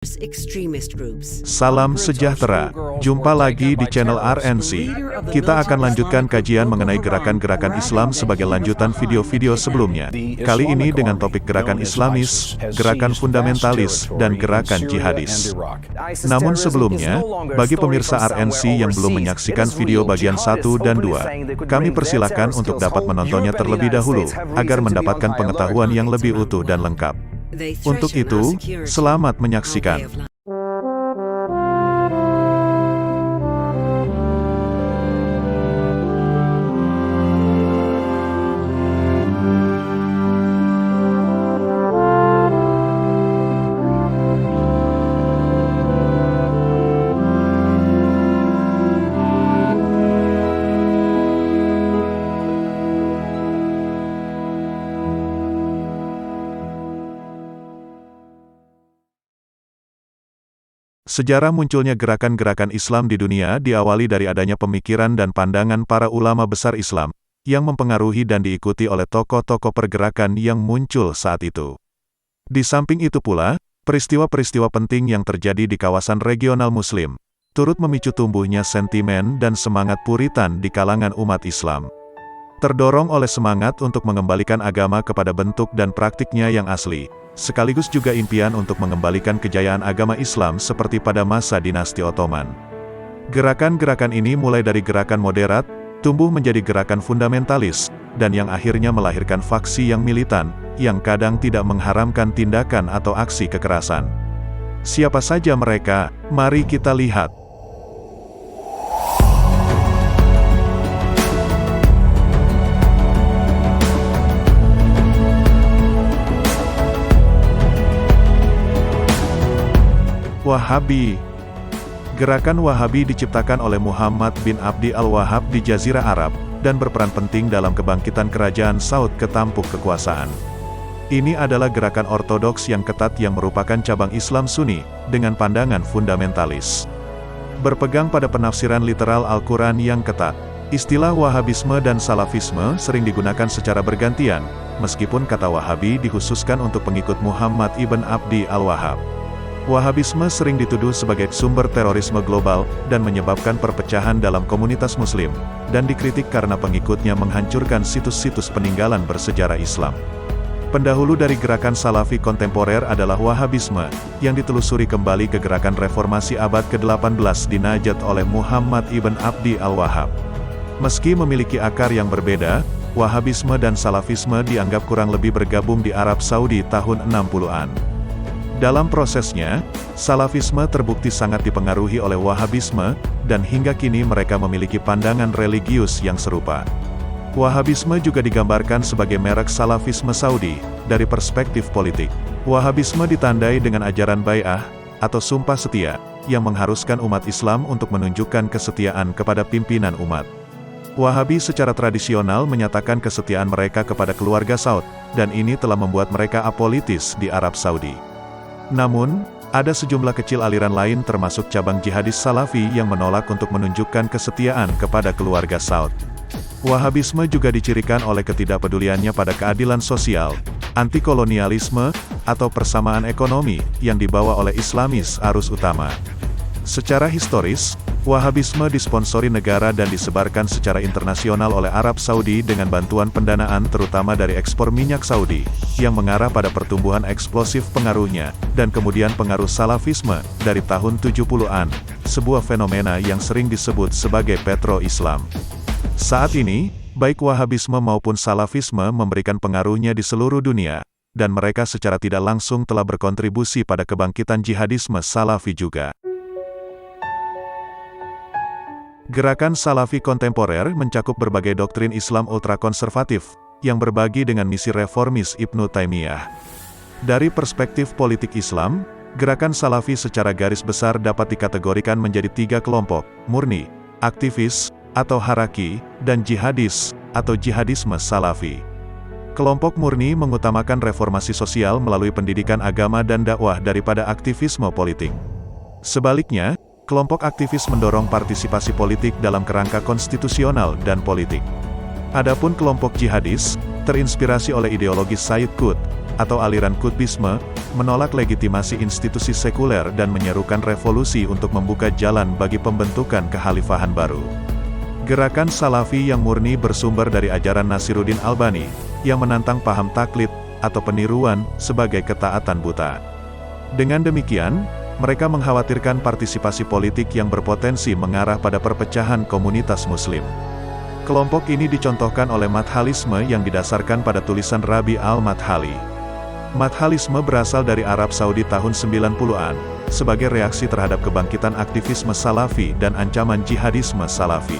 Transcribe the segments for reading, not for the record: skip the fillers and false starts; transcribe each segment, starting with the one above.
extremist groups. Salam sejahtera, jumpa lagi di channel RNC. Kita akan lanjutkan kajian mengenai gerakan-gerakan Islam sebagai lanjutan video-video sebelumnya. Kali ini dengan topik gerakan Islamis, gerakan fundamentalis, dan gerakan jihadis. Namun sebelumnya, bagi pemirsa RNC yang belum menyaksikan video bagian 1 dan 2, kami persilahkan untuk dapat menontonnya terlebih dahulu, agar mendapatkan pengetahuan yang lebih utuh dan lengkap. Untuk itu, selamat menyaksikan. Sejarah munculnya gerakan-gerakan Islam di dunia diawali dari adanya pemikiran dan pandangan para ulama besar Islam, yang mempengaruhi dan diikuti oleh tokoh-tokoh pergerakan yang muncul saat itu. Di samping itu pula, peristiwa-peristiwa penting yang terjadi di kawasan regional Muslim, turut memicu tumbuhnya sentimen dan semangat puritan di kalangan umat Islam. Terdorong oleh semangat untuk mengembalikan agama kepada bentuk dan praktiknya yang asli, sekaligus juga impian untuk mengembalikan kejayaan agama Islam seperti pada masa dinasti Ottoman. Gerakan-gerakan ini mulai dari gerakan moderat, tumbuh menjadi gerakan fundamentalis, dan yang akhirnya melahirkan faksi yang militan, yang kadang tidak mengharamkan tindakan atau aksi kekerasan. Siapa saja mereka? Mari kita lihat. Wahabi. Gerakan Wahabi diciptakan oleh Muhammad bin Abdi al-Wahhab di Jazirah Arab, dan berperan penting dalam kebangkitan kerajaan Saud ke tampuk kekuasaan. Ini adalah gerakan ortodoks yang ketat yang merupakan cabang Islam Sunni, dengan pandangan fundamentalis. Berpegang pada penafsiran literal Al-Quran yang ketat, istilah Wahabisme dan Salafisme sering digunakan secara bergantian, meskipun kata Wahabi dikhususkan untuk pengikut Muhammad ibn Abdi al-Wahhab. Wahabisme sering dituduh sebagai sumber terorisme global, dan menyebabkan perpecahan dalam komunitas muslim, dan dikritik karena pengikutnya menghancurkan situs-situs peninggalan bersejarah Islam. Pendahulu dari gerakan Salafi kontemporer adalah Wahabisme, yang ditelusuri kembali ke gerakan reformasi abad ke-18 di Najd oleh Muhammad ibn Abdi al-Wahhab. Meski memiliki akar yang berbeda, Wahabisme dan Salafisme dianggap kurang lebih bergabung di Arab Saudi tahun 60-an. Dalam prosesnya, Salafisme terbukti sangat dipengaruhi oleh Wahabisme, dan hingga kini mereka memiliki pandangan religius yang serupa. Wahabisme juga digambarkan sebagai merek Salafisme Saudi, dari perspektif politik. Wahabisme ditandai dengan ajaran bai'ah, atau sumpah setia, yang mengharuskan umat Islam untuk menunjukkan kesetiaan kepada pimpinan umat. Wahabi secara tradisional menyatakan kesetiaan mereka kepada keluarga Saud, dan ini telah membuat mereka apolitis di Arab Saudi. Namun, ada sejumlah kecil aliran lain termasuk cabang jihadis Salafi yang menolak untuk menunjukkan kesetiaan kepada keluarga Saud. Wahabisme juga dicirikan oleh ketidakpeduliannya pada keadilan sosial, anti-kolonialisme, atau persamaan ekonomi, yang dibawa oleh Islamis arus utama. Secara historis, Wahabisme disponsori negara dan disebarkan secara internasional oleh Arab Saudi dengan bantuan pendanaan terutama dari ekspor minyak Saudi, yang mengarah pada pertumbuhan eksplosif pengaruhnya, dan kemudian pengaruh Salafisme, dari tahun 70-an, sebuah fenomena yang sering disebut sebagai petro-Islam. Saat ini, baik Wahabisme maupun Salafisme memberikan pengaruhnya di seluruh dunia, dan mereka secara tidak langsung telah berkontribusi pada kebangkitan jihadisme Salafi juga. Gerakan Salafi kontemporer mencakup berbagai doktrin Islam ultrakonservatif, yang berbagi dengan misi reformis Ibnu Taimiyah. Dari perspektif politik Islam, gerakan Salafi secara garis besar dapat dikategorikan menjadi 3 kelompok: murni, aktivis, atau haraki, dan jihadis, atau jihadisme Salafi. Kelompok murni mengutamakan reformasi sosial melalui pendidikan agama dan dakwah daripada aktivisme politik. Sebaliknya, kelompok aktivis mendorong partisipasi politik dalam kerangka konstitusional dan politik. Adapun kelompok jihadis, terinspirasi oleh ideologi Sayyid Qutb, atau aliran Qutbisme, menolak legitimasi institusi sekuler dan menyerukan revolusi untuk membuka jalan bagi pembentukan kekhalifahan baru. Gerakan Salafi yang murni bersumber dari ajaran Nasiruddin Albani, yang menantang paham taklid, atau peniruan, sebagai ketaatan buta. Dengan demikian, mereka mengkhawatirkan partisipasi politik yang berpotensi mengarah pada perpecahan komunitas Muslim. Kelompok ini dicontohkan oleh Madhalisme yang didasarkan pada tulisan Rabi al-Madkhali. Madhalisme berasal dari Arab Saudi tahun 90-an, sebagai reaksi terhadap kebangkitan aktivisme Salafi dan ancaman jihadisme Salafi.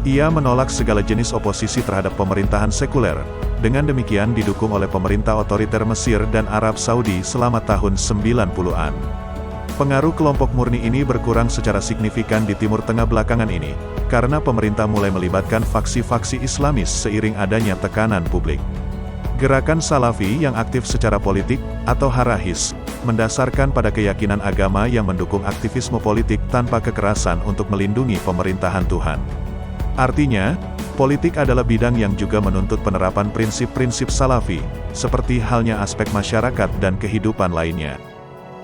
Ia menolak segala jenis oposisi terhadap pemerintahan sekuler, dengan demikian didukung oleh pemerintah otoriter Mesir dan Arab Saudi selama tahun 90-an. Pengaruh kelompok murni ini berkurang secara signifikan di Timur Tengah belakangan ini, karena pemerintah mulai melibatkan faksi-faksi Islamis seiring adanya tekanan publik. Gerakan Salafi yang aktif secara politik, atau Harahis, mendasarkan pada keyakinan agama yang mendukung aktivisme politik tanpa kekerasan untuk melindungi pemerintahan Tuhan. Artinya, politik adalah bidang yang juga menuntut penerapan prinsip-prinsip Salafi, seperti halnya aspek masyarakat dan kehidupan lainnya.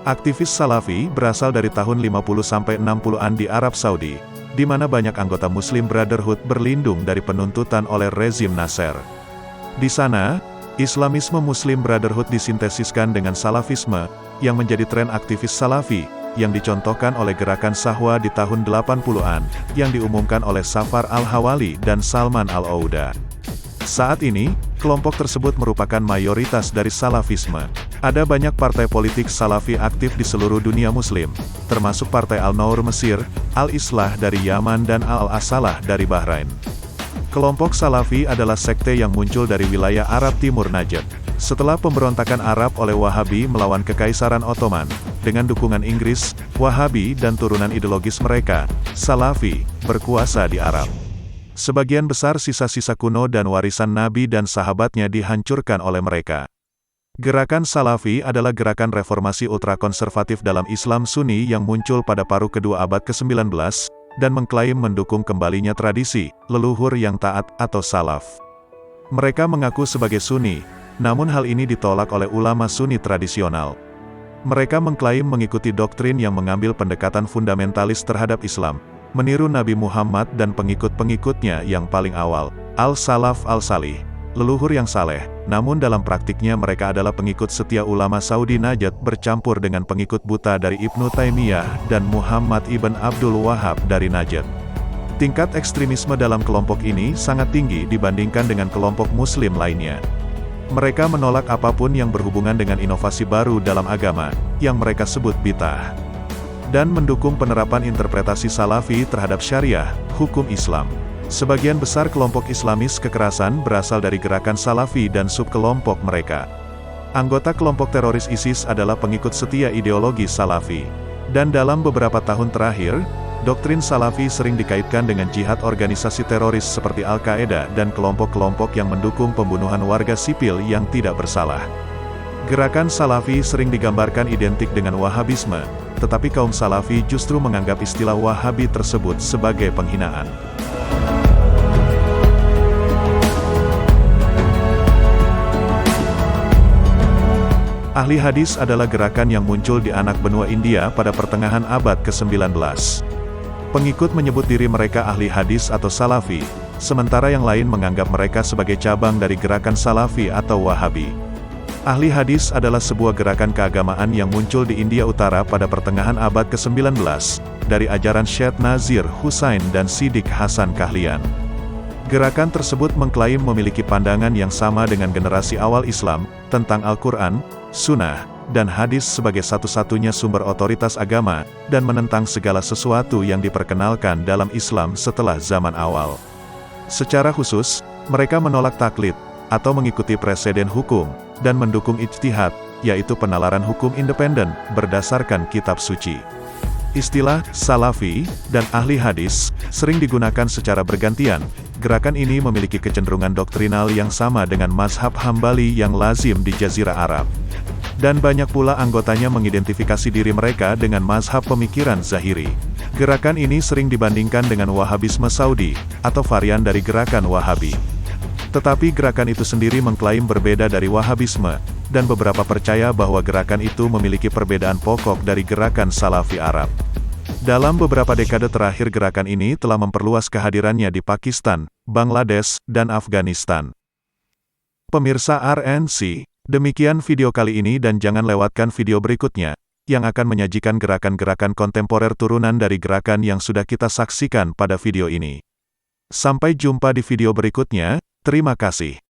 Aktivis Salafi berasal dari tahun 50-60-an di Arab Saudi, di mana banyak anggota Muslim Brotherhood berlindung dari penuntutan oleh rezim Nasser. Di sana, Islamisme Muslim Brotherhood disintesiskan dengan Salafisme, yang menjadi tren aktivis Salafi, yang dicontohkan oleh gerakan Sahwa di tahun 80-an, yang diumumkan oleh Safar al-Hawali dan Salman al-Ouda. Saat ini, kelompok tersebut merupakan mayoritas dari Salafisme. Ada banyak partai politik Salafi aktif di seluruh dunia Muslim, termasuk Partai Al-Nour Mesir, Al-Islah dari Yaman dan Al-Asalah dari Bahrain. Kelompok Salafi adalah sekte yang muncul dari wilayah Arab Timur Najd, setelah pemberontakan Arab oleh Wahabi melawan Kekaisaran Ottoman. Dengan dukungan Inggris, Wahabi dan turunan ideologis mereka, Salafi, berkuasa di Arab. Sebagian besar sisa-sisa kuno dan warisan Nabi dan sahabatnya dihancurkan oleh mereka. Gerakan Salafi adalah gerakan reformasi ultrakonservatif dalam Islam Sunni yang muncul pada paruh kedua abad ke-19, dan mengklaim mendukung kembalinya tradisi, leluhur yang taat, atau salaf. Mereka mengaku sebagai Sunni, namun hal ini ditolak oleh ulama Sunni tradisional. Mereka mengklaim mengikuti doktrin yang mengambil pendekatan fundamentalis terhadap Islam, meniru Nabi Muhammad dan pengikut-pengikutnya yang paling awal, al-Salaf al-Salih, leluhur yang saleh, namun dalam praktiknya mereka adalah pengikut setia ulama Saudi Najd bercampur dengan pengikut buta dari Ibnu Taimiyah dan Muhammad ibn Abdul Wahhab dari Najd. Tingkat ekstremisme dalam kelompok ini sangat tinggi dibandingkan dengan kelompok Muslim lainnya. Mereka menolak apapun yang berhubungan dengan inovasi baru dalam agama, yang mereka sebut bid'ah, dan mendukung penerapan interpretasi Salafi terhadap syariah, hukum Islam. Sebagian besar kelompok Islamis kekerasan berasal dari gerakan Salafi dan subkelompok mereka. Anggota kelompok teroris ISIS adalah pengikut setia ideologi Salafi. Dan dalam beberapa tahun terakhir, doktrin Salafi sering dikaitkan dengan jihad organisasi teroris seperti Al-Qaeda dan kelompok-kelompok yang mendukung pembunuhan warga sipil yang tidak bersalah. Gerakan Salafi sering digambarkan identik dengan Wahabisme, tetapi kaum Salafi justru menganggap istilah Wahabi tersebut sebagai penghinaan. Ahli hadis adalah gerakan yang muncul di anak benua India pada pertengahan abad ke-19. Pengikut menyebut diri mereka ahli hadis atau Salafi, sementara yang lain menganggap mereka sebagai cabang dari gerakan Salafi atau Wahabi. Ahli hadis adalah sebuah gerakan keagamaan yang muncul di India Utara pada pertengahan abad ke-19, dari ajaran Syekh Nazir Husain dan Siddiq Hasan Kahlian. Gerakan tersebut mengklaim memiliki pandangan yang sama dengan generasi awal Islam, tentang Al-Quran, Sunnah, dan hadis sebagai satu-satunya sumber otoritas agama, dan menentang segala sesuatu yang diperkenalkan dalam Islam setelah zaman awal. Secara khusus, mereka menolak taklid, atau mengikuti preseden hukum, dan mendukung ijtihad, yaitu penalaran hukum independen, berdasarkan kitab suci. Istilah Salafi dan ahli hadis sering digunakan secara bergantian. Gerakan ini memiliki kecenderungan doktrinal yang sama dengan mazhab Hambali yang lazim di Jazirah Arab. Dan banyak pula anggotanya mengidentifikasi diri mereka dengan mazhab pemikiran Zahiri. Gerakan ini sering dibandingkan dengan Wahabisme Saudi, atau varian dari gerakan Wahabi. Tetapi gerakan itu sendiri mengklaim berbeda dari Wahabisme, dan beberapa percaya bahwa gerakan itu memiliki perbedaan pokok dari gerakan Salafi Arab. Dalam beberapa dekade terakhir gerakan ini telah memperluas kehadirannya di Pakistan, Bangladesh, dan Afghanistan. Pemirsa RNC, demikian video kali ini dan jangan lewatkan video berikutnya, yang akan menyajikan gerakan-gerakan kontemporer turunan dari gerakan yang sudah kita saksikan pada video ini. Sampai jumpa di video berikutnya, terima kasih.